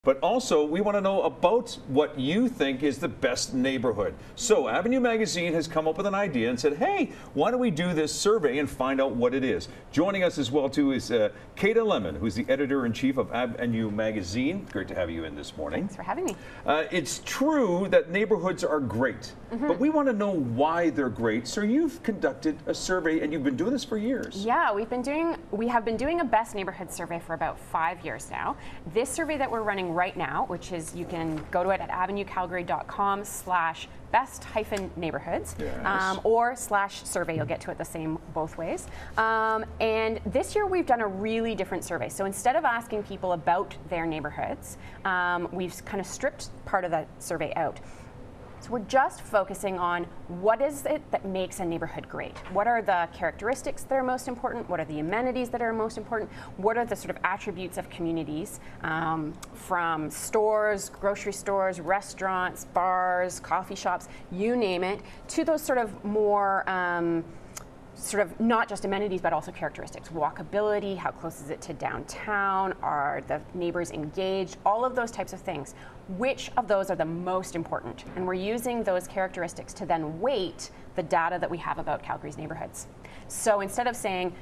But also, we want to know about what you think is the best neighborhood. So Avenue Magazine has come up with an idea and said, hey, why don't we do this survey and find out what it is? Joining us as well, too, is Käthe Lemon, who's the editor-in-chief of Avenue Magazine. Great to have you in this morning. Thanks for having me. It's true that neighborhoods are great, but we want to know why they're great. So you've conducted a survey, and you've been doing this for years. Yeah, we have been doing a best neighborhood survey for about 5 years now. This survey that we're running right now, which is you can go to it at avenuecalgary.com/best-neighborhoods or /survey. You'll get to it the same both ways. And this year we've done a really different survey. So instead of asking people about their neighborhoods, we've kind of stripped part of that survey out. So we're just focusing on what is it that makes a neighborhood great? What are the characteristics that are most important? What are the amenities that are most important? What are the sort of attributes of communities, from stores, grocery stores, restaurants, bars, coffee shops, you name it, to those sort of more sort of not just amenities, but also characteristics. Walkability, how close is it to downtown? Are the neighbors engaged? All of those types of things. Which of those are the most important? And we're using those characteristics to then weight the data that we have about Calgary's neighborhoods. So instead of saying,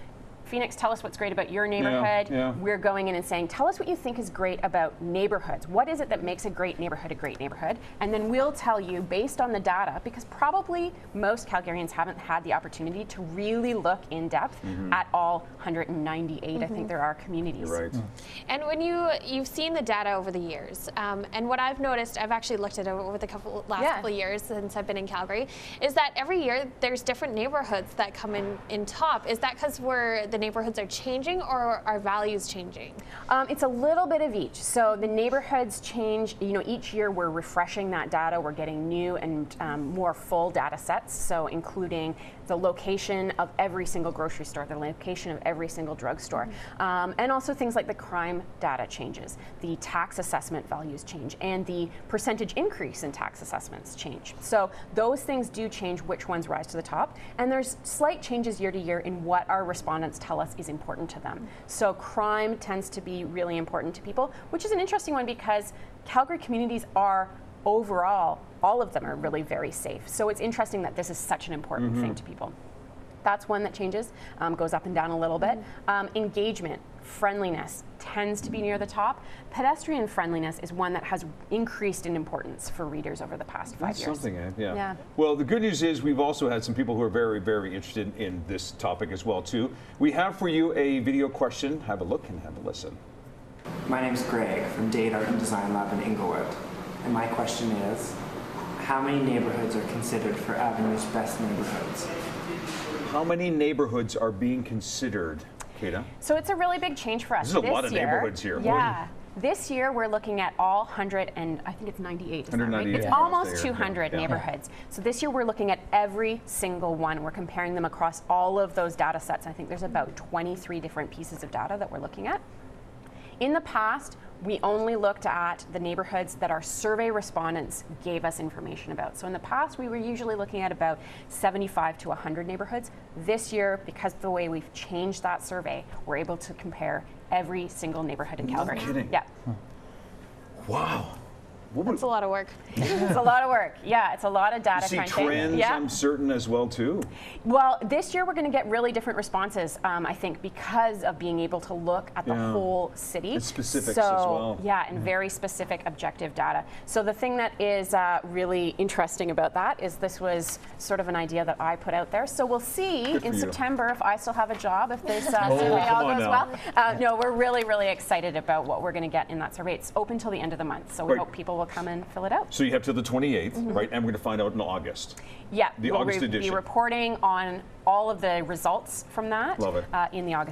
Phoenix, tell us what's great about your neighborhood. We're going in and saying, tell us what you think is great about neighborhoods. What is it that makes a great neighborhood? And then we'll tell you based on the data, because probably most Calgarians haven't had the opportunity to really look in depth at all 198, I think there are, communities. Right. And when you've seen the data over the years, and what I've noticed, I've actually looked at it over the last couple of years since I've been in Calgary, is that every year there's different neighborhoods that come in top. Is that because the neighborhoods are changing, or are values changing? It's a little bit of each. So the neighborhoods change, each year we're refreshing that data. We're getting new and more full data sets. So including the location of every single grocery store, the location of every single drugstore, and also things like the crime data changes, the tax assessment values change, and the percentage increase in tax assessments change. So those things do change which ones rise to the top, and there's slight changes year to year in what our respondents tell us is important to them. So crime tends to be really important to people, which is an interesting one because Calgary communities are overall, all of them are really very safe. So it's interesting that this is such an important thing to people. That's one that changes, goes up and down a little bit. Engagement, friendliness tends to be near the top. Pedestrian friendliness is one that has increased in importance for readers over the past 5 years. That's something, yeah. Well, the good news is we've also had some people who are very, very interested in this topic as well, too. We have for you a video question. Have a look and have a listen. My name is Greg from Dade Art and Design Lab in Inglewood. And my question is, how many neighborhoods are considered for Avenue's best neighborhoods? How many neighborhoods are being considered, Käthe? So it's a really big change for us. This is a lot of neighborhoods here. Yeah. This year we're looking at all 100 and I think it's 98. 198. It's almost 200 neighborhoods. So this year we're looking at every single one. We're comparing them across all of those data sets. I think there's about 23 different pieces of data that we're looking at. In the past, we only looked at the neighborhoods that our survey respondents gave us information about. So in the past, we were usually looking at about 75 to 100 neighborhoods. This year, because of the way we've changed that survey, we're able to compare every single neighborhood in Calgary. No kidding. Yeah. Wow. That's a lot of work. It's a lot of work. Yeah, it's a lot of data crunching. crunching. Trends, I'm certain, as well, too. Well, this year we're going to get really different responses, I think, because of being able to look at the whole city. It's specifics as well. Yeah, and very specific objective data. So the thing that is really interesting about that is this was sort of an idea that I put out there. So we'll see in September if I still have a job, if this survey all goes well. No, we're really, really excited about what we're going to get in that survey. It's open till the end of the month, so we hope people will come and fill it out. So you have till the 28th, right? And we're going to find out in August. Yeah, the August edition. We'll be reporting on all of the results from that Love it. In the August